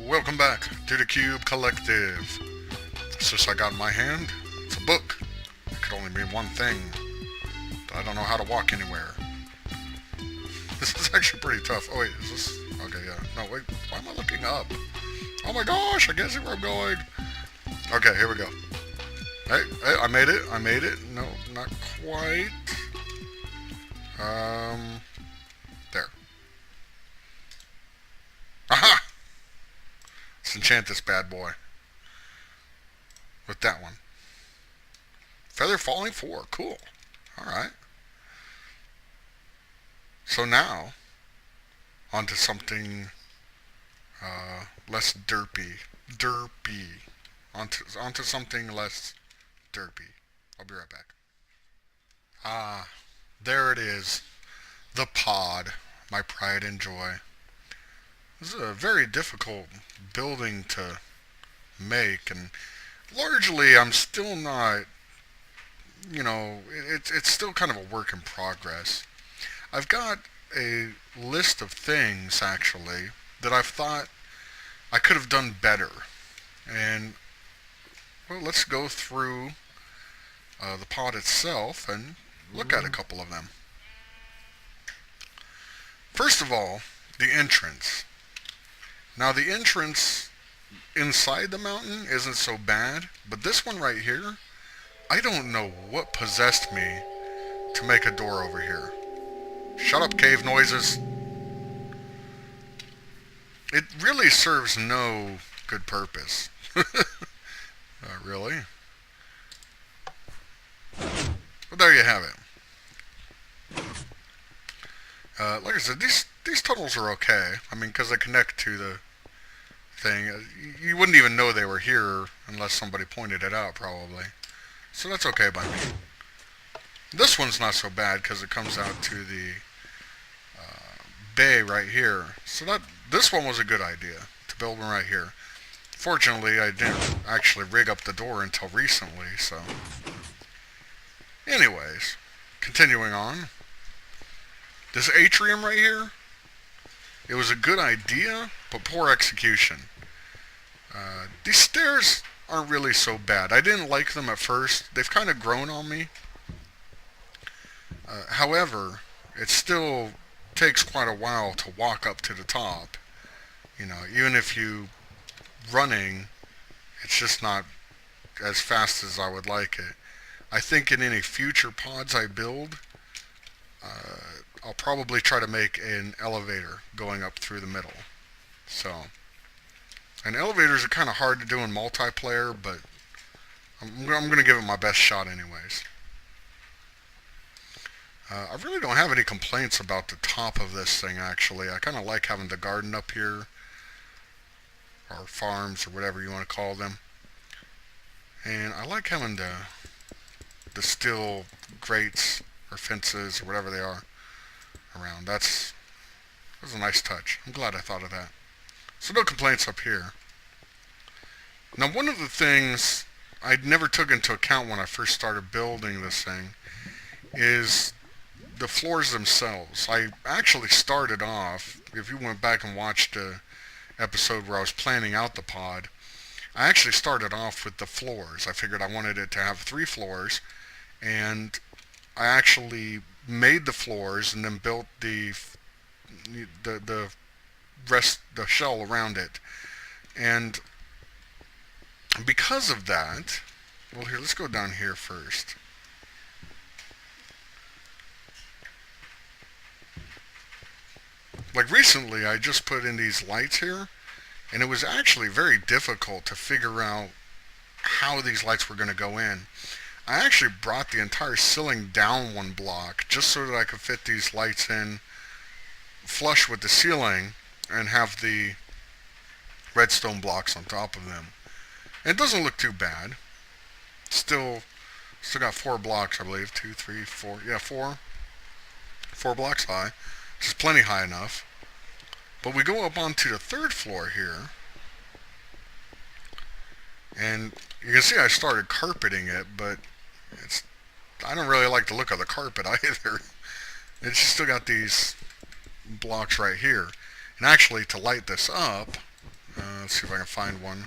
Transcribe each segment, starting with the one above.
Welcome back to the Cube Collective. This I got in my hand, it's a book. It could only mean one thing. I don't know how to walk anywhere. This is actually pretty tough. Oh wait, is this... Okay, yeah. No, wait, why am I looking up? Oh my gosh, I can't see where I'm going. Okay, here we go. Hey, I made it. No, not quite. There. Aha! Let's enchant this bad boy. With that one. Feather falling 4. Cool. Alright. So now, onto something less derpy. Onto something less derpy. I'll be right back. Ah, there it is. The pod. My pride and joy. This is a very difficult building to make, and largely I'm still not, it's still kind of a work in progress. I've got a list of things, actually, that I've thought I could have done better. And, well, let's go through the pod itself and look at a couple of them. First of all, the entrance. Now, the entrance inside the mountain isn't so bad, but this one right here, I don't know what possessed me to make a door over here. Shut up, cave noises. It really serves no good purpose. Really? Well, there you have it. Like I said, these tunnels are okay. I mean, because they connect to the thing. You wouldn't even know they were here unless somebody pointed it out, probably. So that's okay by me. This one's not so bad because it comes out to the bay right here. So this one was a good idea to build one right here. Fortunately, I didn't actually rig up the door until recently, so... Anyways, continuing on. This atrium right here, it was a good idea, but poor execution. These stairs aren't really so bad. I didn't like them at first. They've kind of grown on me. However, it still takes quite a while to walk up to the top. Even if you running, it's just not as fast as I would like it. I think in any future pods I build, I'll probably try to make an elevator going up through the middle. So, and elevators are kind of hard to do in multiplayer, but I'm going to give it my best shot anyways. I really don't have any complaints about the top of this thing, actually. I kind of like having the garden up here, or farms, or whatever you want to call them. And I like having the steel grates, or fences, or whatever they are, around. That was a nice touch. I'm glad I thought of that. So no complaints up here. Now, one of the things I never took into account when I first started building this thing is the floors themselves. I actually started off, if you went back and watched an episode where I was planning out the pod, I actually started off with the floors. I figured I wanted it to have 3 floors, and I actually made the floors and then built the shell around it. And because of that, well, here, let's go down here first. Like recently, I just put in these lights here, and it was actually very difficult to figure out how these lights were going to go in. I actually brought the entire ceiling down 1 block just so that I could fit these lights in flush with the ceiling and have the redstone blocks on top of them. And it doesn't look too bad. Still got 4 blocks, I believe. 2, 3, 4. Yeah, 4. 4 blocks high. Which is plenty high enough. But we go up onto the 3rd floor here. And you can see I started carpeting it, but I don't really like the look of the carpet either. It's still got these blocks right here. And actually, to light this up, Let's see if I can find one.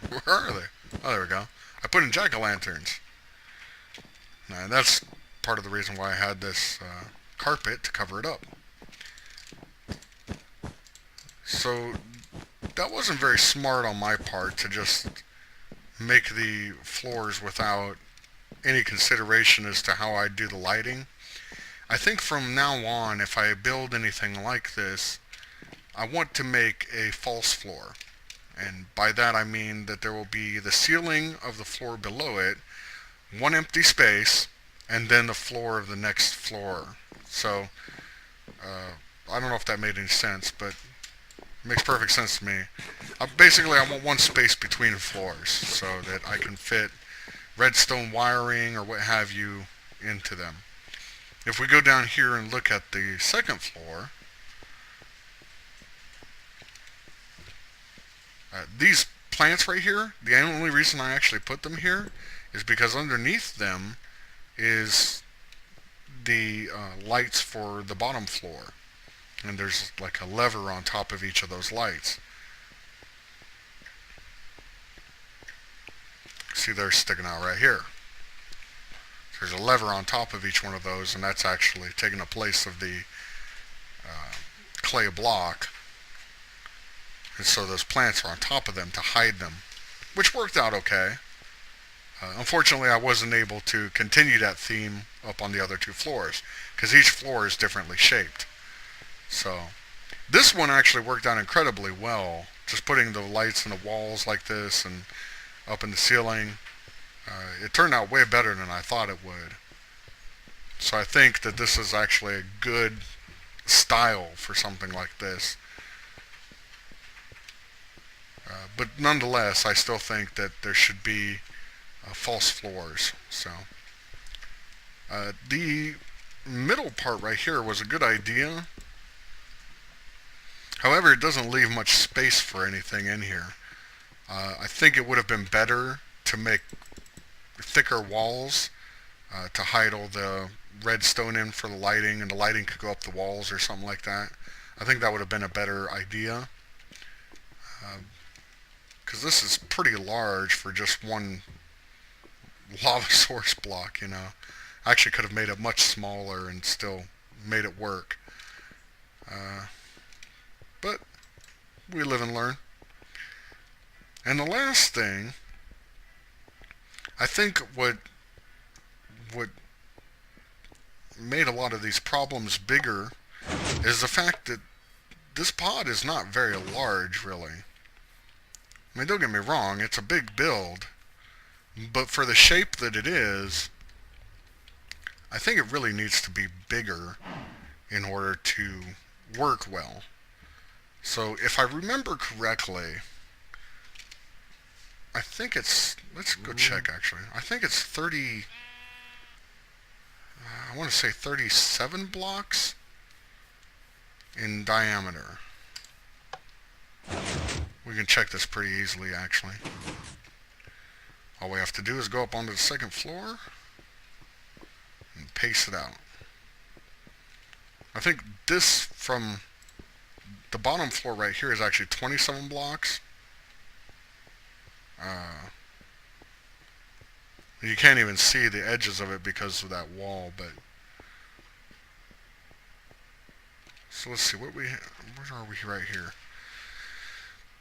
Where are they? Oh, there we go. I put in jack-o'-lanterns. And that's part of the reason why I had this carpet to cover it up. So that wasn't very smart on my part to just make the floors without any consideration as to how I do the lighting. I think from now on, if I build anything like this, I want to make a false floor. And by that I mean that there will be the ceiling of the floor below it, one empty space, and then the floor of the next floor. So, I don't know if that made any sense, but it makes perfect sense to me. Basically, I want one space between floors so that I can fit redstone wiring or what have you into them. If we go down here and look at the second floor, these plants right here, the only reason I actually put them here is because underneath them is the lights for the bottom floor. And there's like a lever on top of each of those lights. See, they're sticking out right here. There's a lever on top of each one of those, and that's actually taking the place of the clay block. And so those plants are on top of them to hide them, which worked out okay. Unfortunately, I wasn't able to continue that theme up on the other two floors, because each floor is differently shaped. So, this one actually worked out incredibly well, just putting the lights in the walls like this and up in the ceiling. It turned out way better than I thought it would. So I think that this is actually a good style for something like this. But nonetheless, I still think that there should be false floors. So the middle part right here was a good idea. However, it doesn't leave much space for anything in here. I think it would have been better to make thicker walls to hide all the redstone in for the lighting, and the lighting could go up the walls or something like that. I think that would have been a better idea. Because this is pretty large for just one lava source block, you know. I actually could have made it much smaller and still made it work. But we live and learn. And the last thing, I think what made a lot of these problems bigger is the fact that this pod is not very large, really. I mean, don't get me wrong, it's a big build, but for the shape that it is, I think it really needs to be bigger in order to work well. So if I remember correctly, I think it's, let's go check actually, I think it's 30, I want to say 37 blocks in diameter. We can check this pretty easily actually. All we have to do is go up onto the second floor and paste it out. I think this from the bottom floor right here is actually 27 blocks. You can't even see the edges of it because of that wall, but so let's see what where are we right here?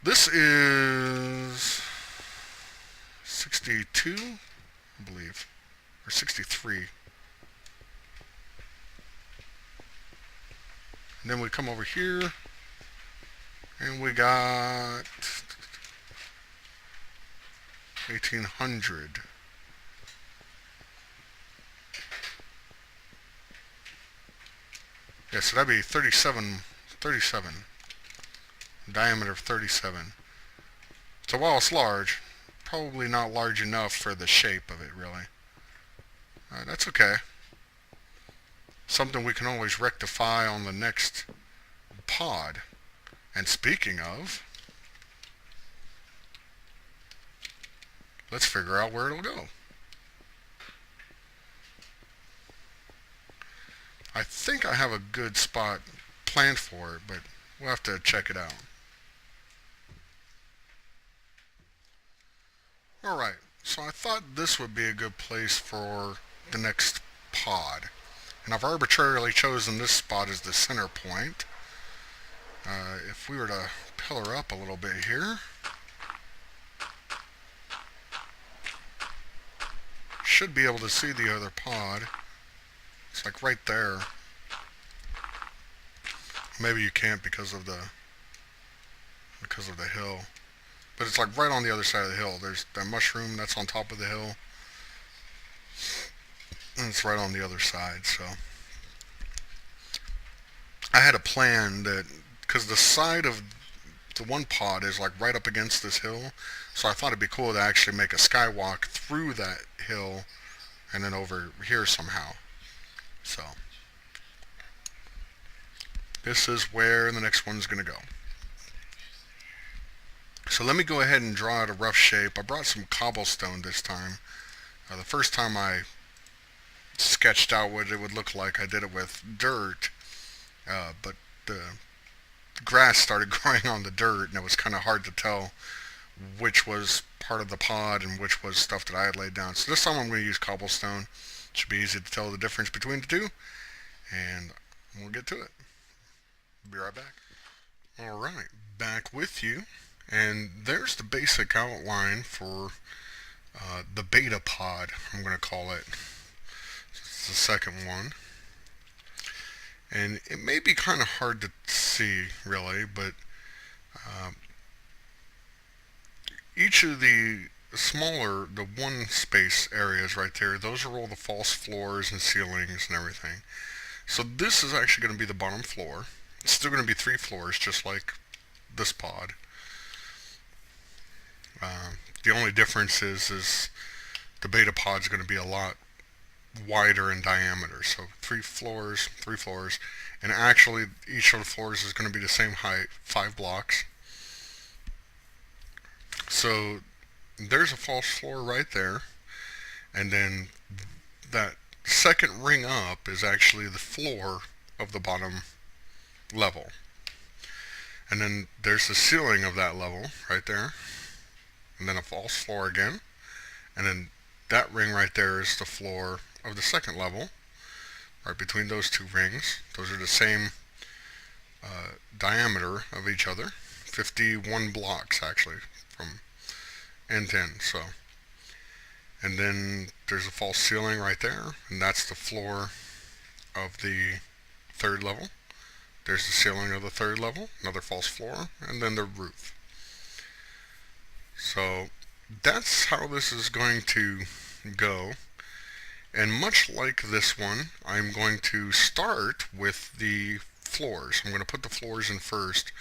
This is 62, I believe, or 63. And then we come over here and we got 1800. Yeah, so that'd be 37. Diameter of 37. So while it's large, probably not large enough for the shape of it, really. That's okay. Something we can always rectify on the next pod. And speaking of, let's figure out where it'll go. I think I have a good spot planned for it, but We'll have to check it out. Alright, so I thought this would be a good place for the next pod. And I've arbitrarily chosen this spot as the center point. If we were to pillar up a little bit here, should be able to see the other pod. It's like right there. Maybe you can't because of the hill. But it's like right on the other side of the hill. There's that mushroom that's on top of the hill. And it's right on the other side, so I had a plan that, because the side of the one pod is like right up against this hill, so I thought it'd be cool to actually make a skywalk through that hill and then over here somehow. So this is where the next one's going to go. So let me go ahead and draw out a rough shape. I brought some cobblestone this time. The first time I sketched out what it would look like, I did it with dirt, but the grass started growing on the dirt, and it was kind of hard to tell which was part of the pod and which was stuff that I had laid down. So this time I'm going to use cobblestone. It should be easy to tell the difference between the two, and we'll get to it. Be right back. Alright, back with you, and there's the basic outline for the beta pod, I'm going to call it. It's the second one. And it may be kind of hard to see, really, but each of the smaller, the one space areas right there, those are all the false floors and ceilings and everything. So this is actually going to be the bottom floor. It's still going to be 3 floors, just like this pod. The only difference is the beta pod is going to be a lot wider in diameter. So 3 floors, and actually each of the floors is going to be the same height, 5 blocks. So there's a false floor right there, and then that second ring up is actually the floor of the bottom level. And then there's the ceiling of that level right there, and then a false floor again, and then that ring right there is the floor of the second level. Right between those 2 rings, those are the same diameter of each other, 51 blocks actually from end to end. So, and then there's a false ceiling right there, and that's the floor of the 3rd level. There's the ceiling of the 3rd level, another false floor, and then the roof. So that's how this is going to go. And much like this one, I'm going to start with the floors. I'm going to put the floors in first,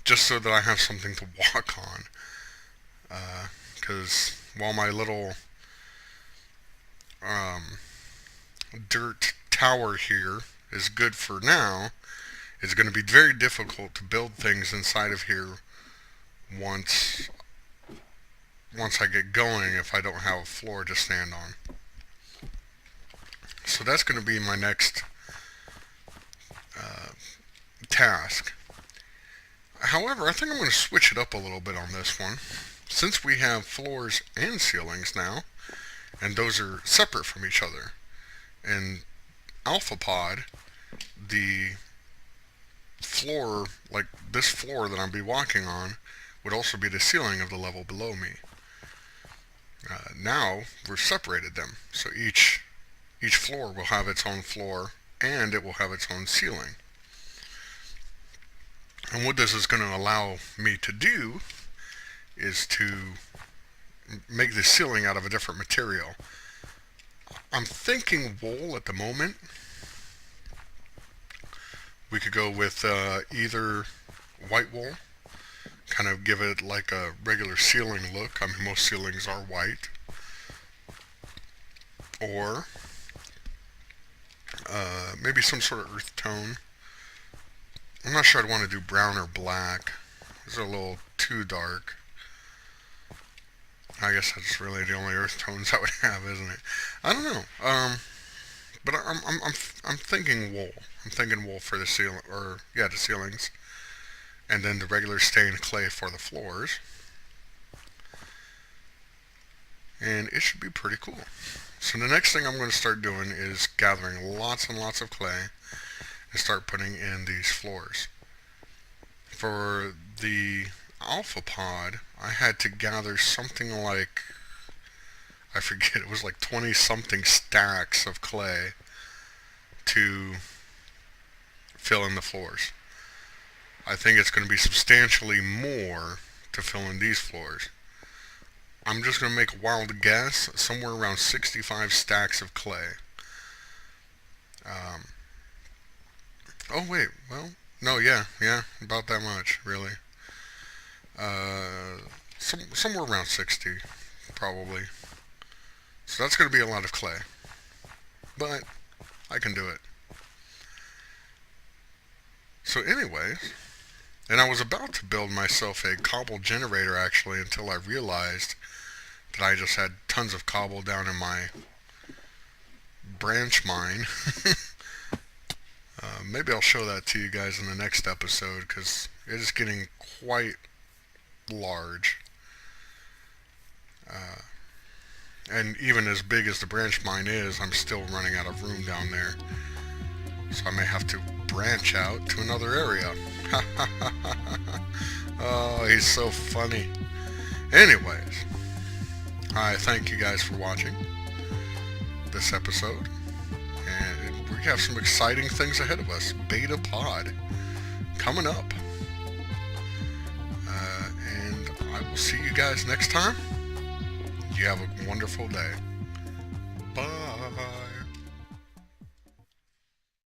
just so that I have something to walk on. Because while my little dirt tower here is good for now, it's going to be very difficult to build things inside of here once I get going if I don't have a floor to stand on. So that's going to be my next task. However, I think I'm going to switch it up a little bit on this one. Since we have floors and ceilings now, and those are separate from each other. In Alpha Pod, the floor, like this floor that I'll be walking on, would also be the ceiling of the level below me. Now, we've separated them, so each floor will have its own floor, and it will have its own ceiling. And what this is going to allow me to do is to make the ceiling out of a different material. I'm thinking wool at the moment. We could go with either white wool, kind of give it like a regular ceiling look. I mean, most ceilings are white. Or maybe some sort of earth tone. I'm not sure I'd want to do brown or black. It's a little too dark. I guess that's really the only earth tones I would have, isn't it? I don't know. But I'm thinking wool. I'm thinking wool for the ceiling, or yeah, the ceilings. and then the regular stained clay for the floors. And it should be pretty cool. So the next thing I'm going to start doing is gathering lots and lots of clay and start putting in these floors. For the alpha pod, I had to gather something like, I forget, it was like 20 something stacks of clay to fill in the floors. I think it's going to be substantially more to fill in these floors. I'm just going to make a wild guess, somewhere around 65 stacks of clay. Oh wait, well, no, yeah, about that much, really. Somewhere around 60, probably. So that's going to be a lot of clay. But I can do it. So anyways, and I was about to build myself a cobble generator actually until I realized that I just had tons of cobble down in my branch mine. Maybe I'll show that to you guys in the next episode because it is getting quite large. And even as big as the branch mine is, I'm still running out of room down there. So I may have to branch out to another area. Oh, he's so funny. Anyways, I thank you guys for watching this episode. And we have some exciting things ahead of us. Beta pod coming up. And I will see you guys next time. You have a wonderful day. Bye.